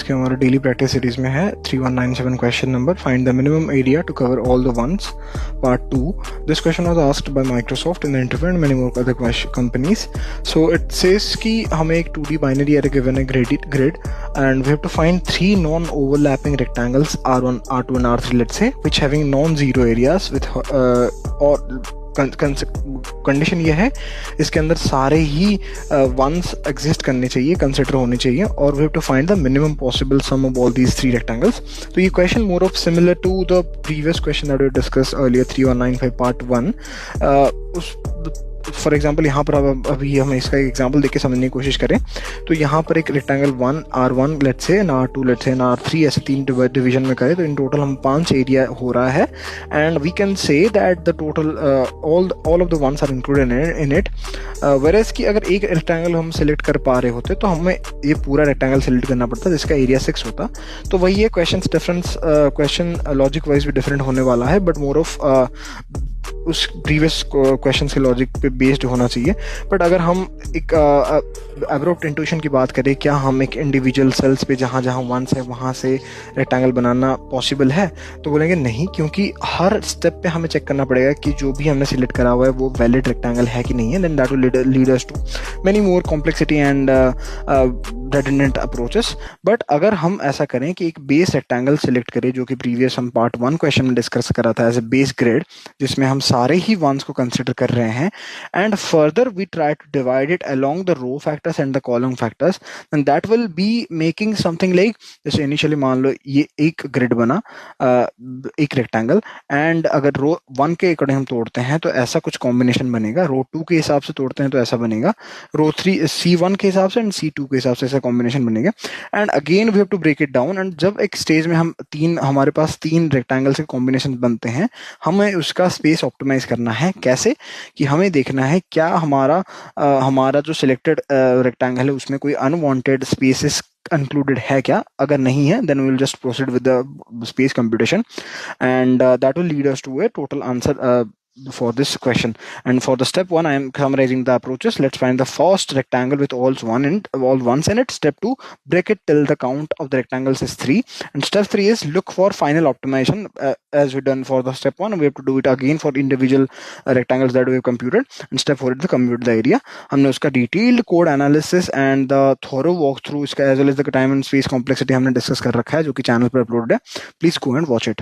के हमारे daily practice series में है 3197 question number find the minimum area to cover all the ones part 2. This question was asked by Microsoft in the interview and many more other companies. So it says कि हमें एक 2D binary array given है grid and we have to find 3 non overlapping rectangles R1 R2 and R3 let's say which having non zero areas with और condition ये है इसके अंदर सारे ही वंस एग्जिस्ट करने चाहिए, कंसिडर होने चाहिए, और we have to find the minimum possible sum of all these 3 rectangles. तो ये question more of similar to the previous question that we discussed earlier 3195 part 1. उस फॉर एग्जाम्पल यहाँ पर अभी हम इसका एग्जाम्पल देख के समझने की कोशिश करें तो यहाँ पर एक rectangle 1 R1 let's say and R2 let's say and R3 ऐसे 3 डिवीजन में करें तो इन टोटल हम 5 एरिया हो रहा है and we can say that the total all of the ones are included in it. Whereas कि अगर एक रेक्टेंगल हम सिलेक्ट कर पा रहे होते तो हमें ये पूरा रेक्टेंगल सिलेक्ट करना पड़ता जिसका एरिया 6 होता. तो वही है क्वेश्चन लॉजिक वाइज भी डिफरेंट होने वाला है बट मोर ऑफ उस प्रीवियस क्वेश्चन के लॉजिक पे बेस्ड होना चाहिए. बट अगर हम एक एब्रप्ट इंट्यूशन की बात करें, क्या हम एक इंडिविजुअल सेल्स पे जहाँ जहाँ वंस है वहाँ से रेक्टेंगल बनाना पॉसिबल है, तो बोलेंगे नहीं, क्योंकि हर स्टेप पे हमें चेक करना पड़ेगा कि जो भी हमने सिलेक्ट करा हुआ है वो वैलिड रेक्टेंगल है कि नहीं है. Then that will lead us to many more complexity and redundant approaches. But अगर हम ऐसा करें कि एक बेस रेक्टेंगल सिलेक्ट करें जो कि प्रीवियस हम पार्ट 1 क्वेश्चन में डिस्कस करा था एज ए बेस ग्रिड जिसमें हम सारे ही वंस को कंसिडर कर रहे हैं and further we try to divide it along the row factors and the column factors and that will be making something like, जैसे इनिशियली मान लो ये एक ग्रिड बना एक रेक्टेंगल एंड अगर रो 1 के अकॉर्डिंग हम तोड़ते हैं तो ऐसा कुछ कॉम्बिनेशन बनेगा, रो 2 के हिसाब से तोड़ते हैं तो ऐसा बनेगा, रो 3 C1 के हिसाब से एंड C2 के हिसाब से ऐसा कॉम्बिनेशन बनेगा and again we have to break it down. And जब एक स्टेज में हमारे पास 3 रेक्टेंगल्स के कॉम्बिनेशन बनते हैं हमें उसका स्पेस ऑप्टिमाइज करना है. कैसे कि हमें देखना है क्या हमारा जो सिलेक्टेड रेक्टेंगल है उसमें कोई अनवांटेड स्पेसेस included है क्या. अगर नहीं है then we will just proceed with the space computation and that will lead us to a total answer for this question. And for the step 1 I am summarizing the approaches. Let's find the first rectangle with all ones in it. Step 2, break it till the count of the rectangles is 3 and step 3 is look for final optimization as we done for the step 1 we have to do it again for individual rectangles that we have computed. And step 4 is to compute the area. हमने उसका detailed code analysis and the thorough walkthrough इसका as well as the time and space complexity हमने discuss कर रखा है जो कि channel पर अपलोड है. Please go and watch it.